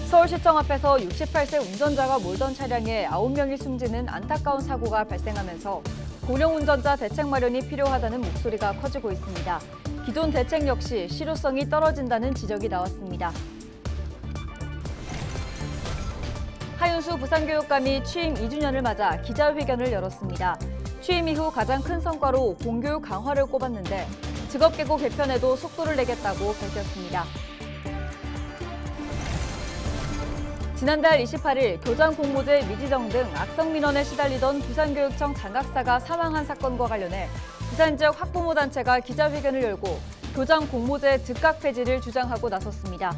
서울시청 앞에서 68세 운전자가 몰던 차량에 9명이 숨지는 안타까운 사고가 발생하면서 고령 운전자 대책 마련이 필요하다는 목소리가 커지고 있습니다. 기존 대책 역시 실효성이 떨어진다는 지적이 나왔습니다. 하윤수 부산교육감이 취임 2주년을 맞아 기자회견을 열었습니다. 취임 이후 가장 큰 성과로 공교육 강화를 꼽았는데 직업계고 개편에도 속도를 내겠다고 밝혔습니다. 지난달 28일 교장 공모제 미지정 등 악성 민원에 시달리던 부산교육청 장학사가 사망한 사건과 관련해 부산 지역 학부모 단체가 기자회견을 열고 교장 공모제 즉각 폐지를 주장하고 나섰습니다.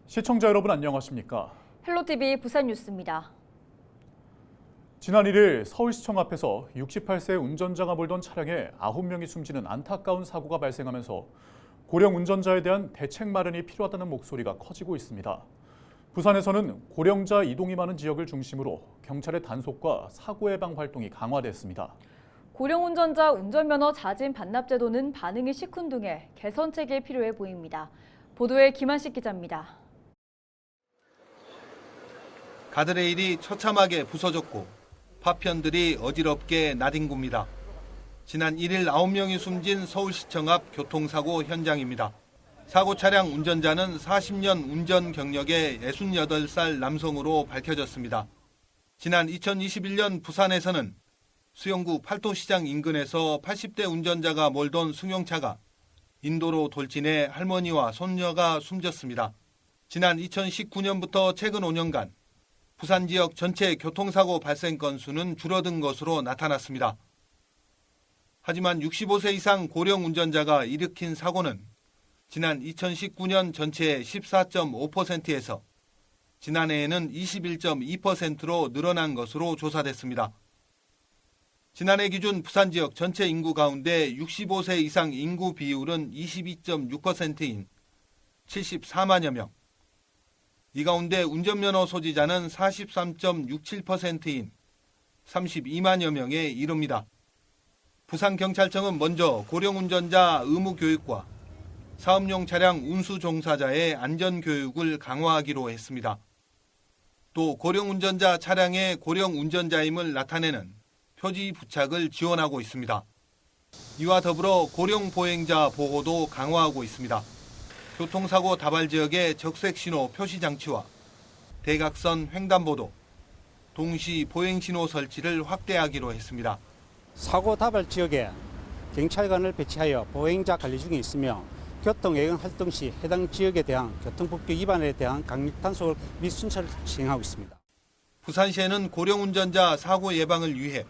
시청자 여러분 안녕하십니까? 헬로티비 부산 뉴스입니다. 지난 1일 서울시청 앞에서 68세 운전자가 몰던 차량에 9명이 숨지는 안타까운 사고가 발생하면서 고령 운전자에 대한 대책 마련이 필요하다는 목소리가 커지고 있습니다. 부산에서는 고령자 이동이 많은 지역을 중심으로 경찰의 단속과 사고 예방 활동이 강화됐습니다. 고령 운전자 운전면허 자진 반납 제도는 반응이 시큰둥해 개선책이 필요해 보입니다. 보도에 김한식 기자입니다. 가드레일이 처참하게 부서졌고 파편들이 어지럽게 나뒹굽니다. 지난 1일 9명이 숨진 서울시청 앞 교통사고 현장입니다. 사고 차량 운전자는 40년 운전 경력의 68살 남성으로 밝혀졌습니다. 지난 2021년 부산에서는 수영구 팔도시장 인근에서 80대 운전자가 몰던 승용차가 인도로 돌진해 할머니와 손녀가 숨졌습니다. 지난 2019년부터 최근 5년간 부산 지역 전체 교통사고 발생 건수는 줄어든 것으로 나타났습니다. 하지만 65세 이상 고령 운전자가 일으킨 사고는 지난 2019년 전체의 14.5%에서 지난해에는 21.2%로 늘어난 것으로 조사됐습니다. 지난해 기준 부산 지역 전체 인구 가운데 65세 이상 인구 비율은 22.6%인 74만여 명. 이 가운데 운전면허 소지자는 43.67%인 32만여 명에 이릅니다. 부산경찰청은 먼저 고령운전자 의무교육과 사업용 차량 운수 종사자의 안전교육을 강화하기로 했습니다. 또 고령운전자 차량의 고령운전자임을 나타내는 표지 부착을 지원하고 있습니다. 이와 더불어 고령보행자 보호도 강화하고 있습니다. 교통사고 다발 지역의 적색신호 표시장치와 대각선 횡단보도, 동시 보행신호 설치를 확대하기로 했습니다. 사고 다발 지역에 경찰관을 배치하여 보행자 관리 중에 있으며 교통예경 활동 시 해당 지역에 대한 교통법규 위반에 대한 강력 단속을 및 순찰을 시행하고 있습니다. 부산시에는 고령운전자 사고 예방을 위해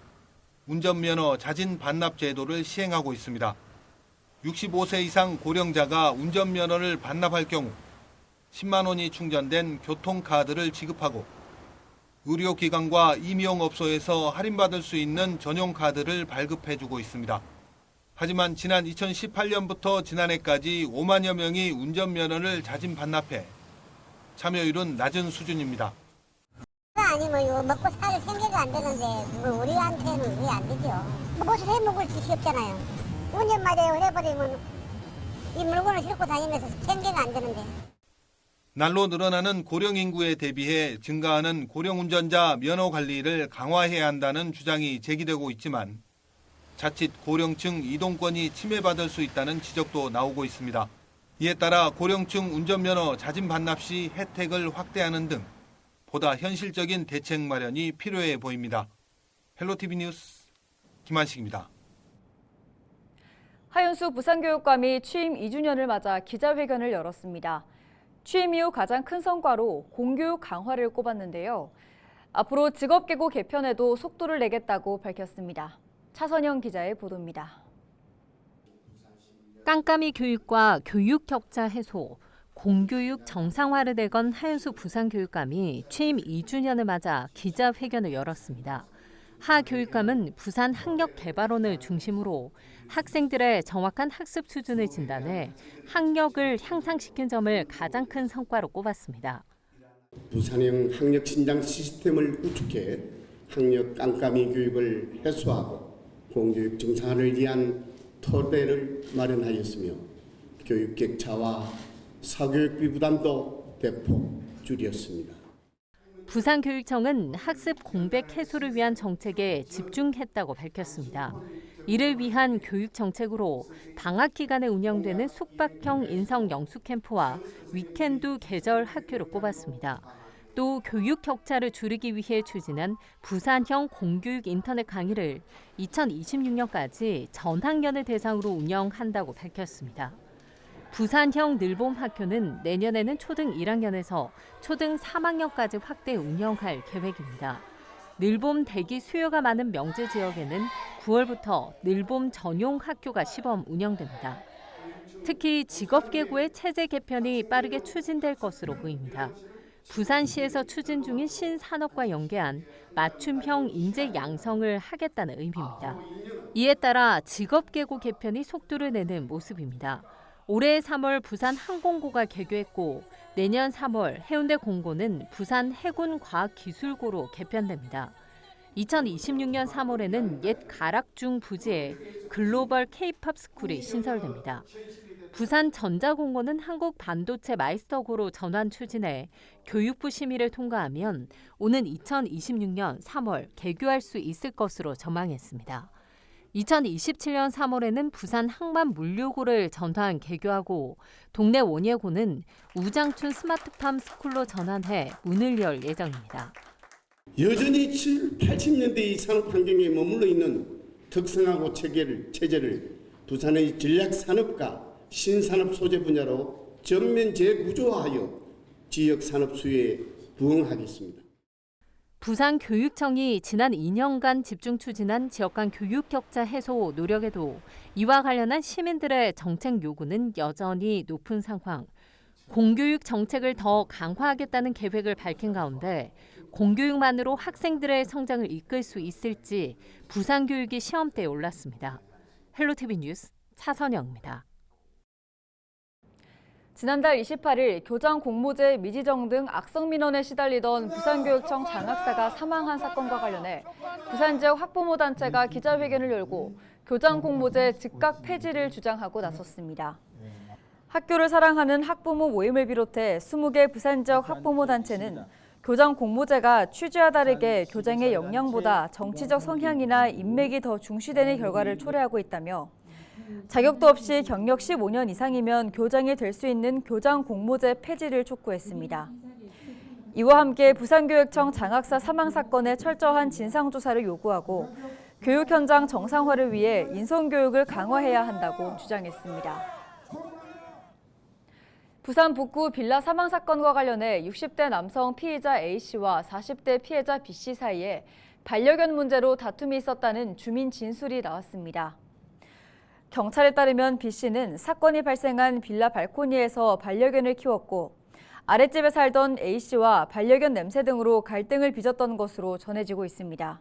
운전면허 자진 반납 제도를 시행하고 있습니다. 65세 이상 고령자가 운전면허를 반납할 경우 10만 원이 충전된 교통카드를 지급하고 의료기관과 임용업소에서 할인받을 수 있는 전용 카드를 발급해주고 있습니다. 하지만 지난 2018년부터 지난해까지 5만여 명이 운전면허를 자진 반납해 참여율은 낮은 수준입니다. 아니면 먹고 살 생계가 안 되는데 우리한테는 왜 안 되죠? 무엇을 해먹을 짓이 없잖아요. 운전마저 해버리면 이 물건을 싣고 다니면서 생계가 안 되는데. 날로 늘어나는 고령 인구에 대비해 증가하는 고령 운전자 면허 관리를 강화해야 한다는 주장이 제기되고 있지만 자칫 고령층 이동권이 침해받을 수 있다는 지적도 나오고 있습니다. 이에 따라 고령층 운전면허 자진 반납 시 혜택을 확대하는 등 보다 현실적인 대책 마련이 필요해 보입니다. 헬로티비 뉴스 김한식입니다. 하윤수 부산교육감이 취임 2주년을 맞아 기자회견을 열었습니다. 취임 이후 가장 큰 성과로 공교육 강화를 꼽았는데요. 앞으로 직업계고 개편에도 속도를 내겠다고 밝혔습니다. 차선영 기자의 보도입니다. 깜깜이 교육과 교육 격차 해소, 공교육 정상화를 내건 하윤수 부산교육감이 취임 2주년을 맞아 기자회견을 열었습니다. 하 교육감은 부산 학력개발원을 중심으로 학생들의 정확한 학습 수준을 진단해 학력을 향상시킨 점을 가장 큰 성과로 꼽았습니다. 부산형 학력 신장 시스템을 구축해 학력 깜깜이 교육을 해소하고 공교육 정상화를 위한 토대를 마련하였으며 교육 격차와 사교육비 부담도 대폭 줄였습니다. 부산교육청은 학습 공백 해소를 위한 정책에 집중했다고 밝혔습니다. 이를 위한 교육 정책으로 방학 기간에 운영되는 숙박형 인성 영수 캠프와 위켄드 계절 학교를 꼽았습니다. 또 교육 격차를 줄이기 위해 추진한 부산형 공교육 인터넷 강의를 2026년까지 전 학년을 대상으로 운영한다고 밝혔습니다. 부산형 늘봄 학교는 내년에는 초등 1학년에서 초등 3학년까지 확대 운영할 계획입니다. 늘봄 대기 수요가 많은 명제 지역에는 9월부터 늘봄 전용 학교가 시범 운영됩니다. 특히 직업계고의 체제 개편이 빠르게 추진될 것으로 보입니다. 부산시에서 추진 중인 신산업과 연계한 맞춤형 인재 양성을 하겠다는 의미입니다. 이에 따라 직업계고 개편이 속도를 내는 모습입니다. 올해 3월 부산 항공고가 개교했고 내년 3월 해운대 공고는 부산 해군과학기술고로 개편됩니다. 2026년 3월에는 옛 가락중 부지에 글로벌 K-팝 스쿨이 신설됩니다. 부산 전자공고는 한국 반도체 마이스터고로 전환 추진해 교육부 심의를 통과하면 오는 2026년 3월 개교할 수 있을 것으로 전망했습니다. 2027년 3월에는 부산 항만물류고를 전환 개교하고 동네 원예고는 우장춘 스마트팜 스쿨로 전환해 문을 열 예정입니다. 여전히 80년대의 산업 환경에 머물러 있는 특성화고 체제를 부산의 전략 산업과 신산업 소재 분야로 전면 재구조화하여 지역 산업 수요에 부응하겠습니다. 부산교육청이 지난 2년간 집중 추진한 지역 간 교육 격차 해소 노력에도 이와 관련한 시민들의 정책 요구는 여전히 높은 상황. 공교육 정책을 더 강화하겠다는 계획을 밝힌 가운데 공교육만으로 학생들의 성장을 이끌 수 있을지 부산교육이 시험대에 올랐습니다. 헬로티비 뉴스 차선영입니다. 지난달 28일 교장 공모제 미지정 등 악성 민원에 시달리던 부산교육청 장학사가 사망한 사건과 관련해 부산 지역 학부모 단체가 기자회견을 열고 교장 공모제 즉각 폐지를 주장하고 나섰습니다. 학교를 사랑하는 학부모 모임을 비롯해 20개 부산 지역 학부모 단체는 교장 공모제가 취지와 다르게 교장의 역량보다 정치적 성향이나 인맥이 더 중시되는 결과를 초래하고 있다며 자격도 없이 경력 15년 이상이면 교장이 될 수 있는 교장 공모제 폐지를 촉구했습니다. 이와 함께 부산교육청 장학사 사망 사건의 철저한 진상조사를 요구하고 교육 현장 정상화를 위해 인성교육을 강화해야 한다고 주장했습니다. 부산 북구 빌라 사망 사건과 관련해 60대 남성 피의자 A씨와 40대 피해자 B씨 사이에 반려견 문제로 다툼이 있었다는 주민 진술이 나왔습니다. 경찰에 따르면 B씨는 사건이 발생한 빌라 발코니에서 반려견을 키웠고 아랫집에 살던 A씨와 반려견 냄새 등으로 갈등을 빚었던 것으로 전해지고 있습니다.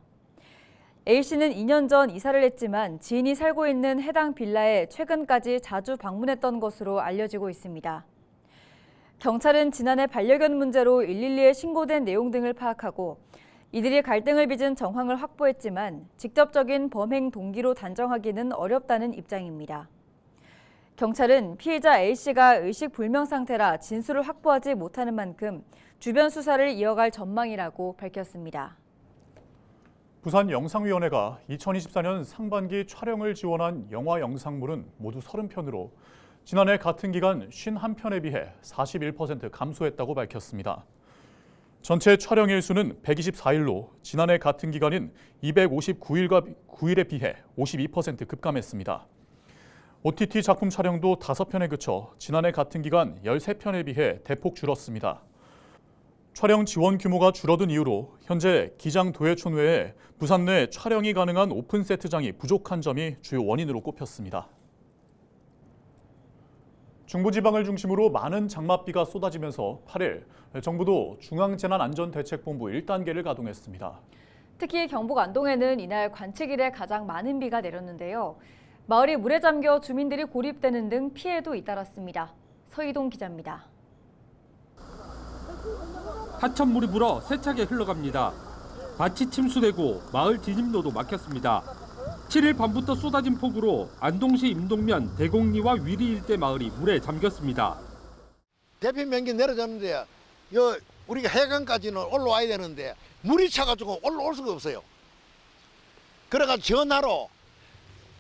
A씨는 2년 전 이사를 했지만 지인이 살고 있는 해당 빌라에 최근까지 자주 방문했던 것으로 알려지고 있습니다. 경찰은 지난해 반려견 문제로 112에 신고된 내용 등을 파악하고 이들이 갈등을 빚은 정황을 확보했지만 직접적인 범행 동기로 단정하기는 어렵다는 입장입니다. 경찰은 피해자 A씨가 의식불명 상태라 진술을 확보하지 못하는 만큼 주변 수사를 이어갈 전망이라고 밝혔습니다. 부산영상위원회가 2024년 상반기 촬영을 지원한 영화 영상물은 모두 30편으로 지난해 같은 기간 51편에 비해 41% 감소했다고 밝혔습니다. 전체 촬영 일수는 124일로 지난해 같은 기간인 259일에 비해 52% 급감했습니다. OTT 작품 촬영도 5편에 그쳐 지난해 같은 기간 13편에 비해 대폭 줄었습니다. 촬영 지원 규모가 줄어든 이유로 현재 기장 도예촌 외에 부산 내 촬영이 가능한 오픈 세트장이 부족한 점이 주요 원인으로 꼽혔습니다. 중부지방을 중심으로 많은 장맛비가 쏟아지면서 8일 정부도 중앙재난안전대책본부 1단계를 가동했습니다. 특히 경북 안동에는 이날 관측 이래 가장 많은 비가 내렸는데요. 마을이 물에 잠겨 주민들이 고립되는 등 피해도 잇따랐습니다. 서희동 기자입니다. 하천물이 불어 세차게 흘러갑니다. 밭이 침수되고 마을 진입로도 막혔습니다. 7일 밤부터 쏟아진 폭우로 안동시 임동면 대곡리와 위리 일대 마을이 물에 잠겼습니다. 대피 면기 내려졌는데 우리가 해관까지는 올라와야 되는데 물이 차가지고 올라올 수가 없어요. 그래가지고 전화로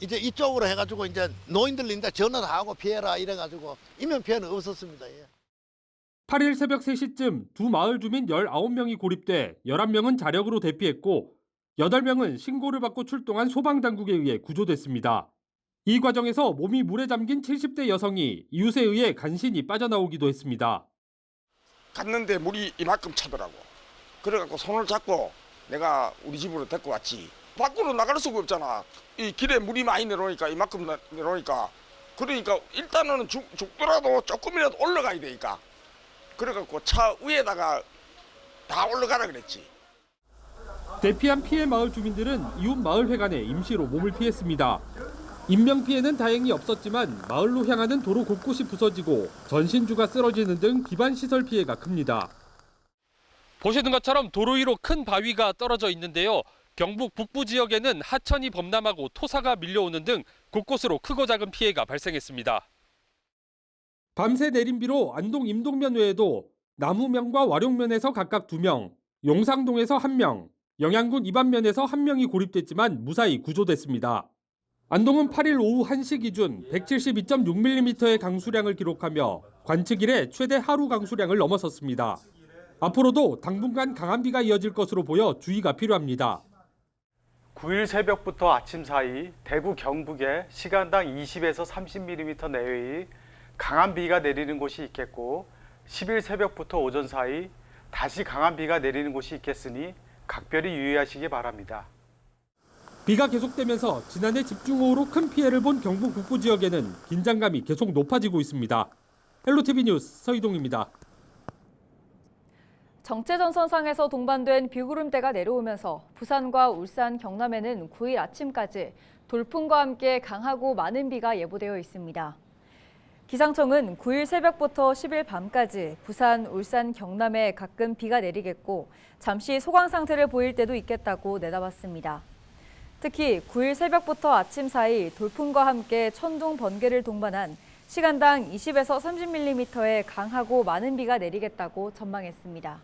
이제 이쪽으로 해가지고 이제 노인들인데 전화도 하고 피해라 이래가지고 인명 피해는 없었습니다. 8일 새벽 3시쯤 두 마을 주민 19명이 고립돼 11명은 자력으로 대피했고 8명은 신고를 받고 출동한 소방당국에 의해 구조됐습니다. 이 과정에서 몸이 물에 잠긴 70대 여성이 이웃에 의해 간신히 빠져나오기도 했습니다. 갔는데 물이 이만큼 차더라고. 그래갖고 손을 잡고 내가 우리 집으로 데리고 왔지. 밖으로 나갈 수가 없잖아. 이 길에 물이 많이 내려오니까 이만큼 내려오니까. 그러니까 일단은 죽더라도 조금이라도 올라가야 되니까. 그래갖고 차 위에다가 다 올라가라 그랬지. 대피한 피해 마을 주민들은 이웃 마을회관에 임시로 몸을 피했습니다. 인명피해는 다행히 없었지만 마을로 향하는 도로 곳곳이 부서지고 전신주가 쓰러지는 등 기반시설 피해가 큽니다. 보시는 것처럼 도로 위로 큰 바위가 떨어져 있는데요. 경북 북부 지역에는 하천이 범람하고 토사가 밀려오는 등 곳곳으로 크고 작은 피해가 발생했습니다. 밤새 내린 비로 안동 임동면 외에도 남우면과 와룡면에서 각각 2명, 용상동에서 1명, 영양군 이반면에서 1명이 고립됐지만 무사히 구조됐습니다. 안동은 8일 오후 1시 기준 172.6mm의 강수량을 기록하며 관측 이래 최대 하루 강수량을 넘어섰습니다. 앞으로도 당분간 강한 비가 이어질 것으로 보여 주의가 필요합니다. 9일 새벽부터 아침 사이 대구 경북에 시간당 20에서 30mm 내외의 강한 비가 내리는 곳이 있겠고 10일 새벽부터 오전 사이 다시 강한 비가 내리는 곳이 있겠으니 각별히 유의하시기 바랍니다. 비가 계속되면서 지난해 집중호우로 큰 피해를 본 경북 북부 지역에는 긴장감이 계속 높아지고 있습니다. 헬로티비 뉴스 서희동입니다. 정체전선상에서 동반된 비구름대가 내려오면서 부산과 울산, 경남에는 9일 아침까지 돌풍과 함께 강하고 많은 비가 예보되어 있습니다. 기상청은 9일 새벽부터 10일 밤까지 부산, 울산, 경남에 가끔 비가 내리겠고 잠시 소강 상태를 보일 때도 있겠다고 내다봤습니다. 특히 9일 새벽부터 아침 사이 돌풍과 함께 천둥, 번개를 동반한 시간당 20에서 30mm의 강하고 많은 비가 내리겠다고 전망했습니다.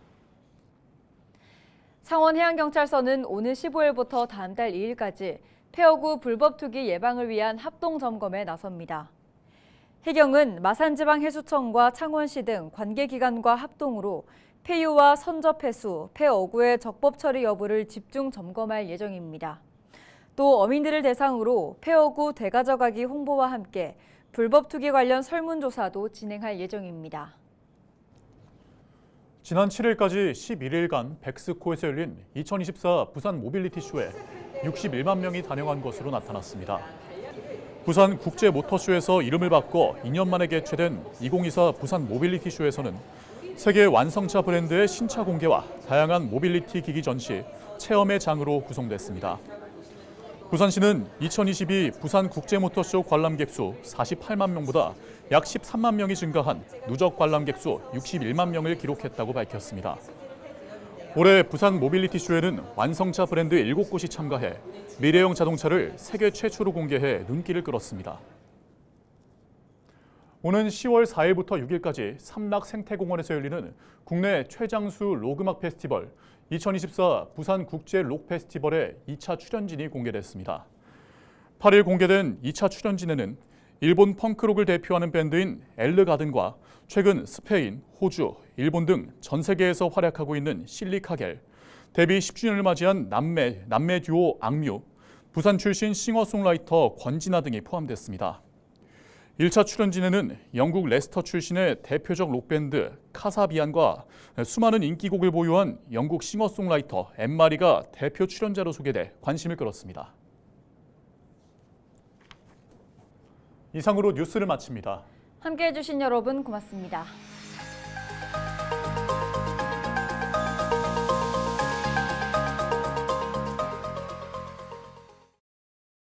창원해양경찰서는 오늘 15일부터 다음 달 2일까지 폐허구 불법 투기 예방을 위한 합동 점검에 나섭니다. 해경은 마산지방해수청과 창원시 등 관계기관과 합동으로 폐유와 선접해수, 폐어구의 적법 처리 여부를 집중 점검할 예정입니다. 또 어민들을 대상으로 폐어구 되가져가기 홍보와 함께 불법 투기 관련 설문조사도 진행할 예정입니다. 지난 7일까지 11일간 백스코에서 열린 2024 부산 모빌리티 쇼에 61만 명이 단영한 것으로 나타났습니다. 부산 국제모터쇼에서 이름을 바꿔 2년 만에 개최된 2024 부산 모빌리티 쇼에서는 세계 완성차 브랜드의 신차 공개와 다양한 모빌리티 기기 전시, 체험의 장으로 구성됐습니다. 부산시는 2022 부산 국제모터쇼 관람객 수 48만 명보다 약 13만 명이 증가한 누적 관람객 수 61만 명을 기록했다고 밝혔습니다. 올해 부산 모빌리티 쇼에는 완성차 브랜드 7곳이 참가해 미래형 자동차를 세계 최초로 공개해 눈길을 끌었습니다. 오는 10월 4일부터 6일까지 삼락생태공원에서 열리는 국내 최장수 록음악 페스티벌 2024 부산 국제 록 페스티벌의 2차 출연진이 공개됐습니다. 8일 공개된 2차 출연진에는 일본 펑크록을 대표하는 밴드인 엘르가든과 최근 스페인, 호주, 일본 등 전 세계에서 활약하고 있는 실리카겔, 데뷔 10주년을 맞이한 남매 듀오 악뮤, 부산 출신 싱어송라이터 권진아 등이 포함됐습니다. 1차 출연진에는 영국 레스터 출신의 대표적 록밴드 카사비안과 수많은 인기곡을 보유한 영국 싱어송라이터 엠마리가 대표 출연자로 소개돼 관심을 끌었습니다. 이상으로 뉴스를 마칩니다. 함께해 주신 여러분 고맙습니다.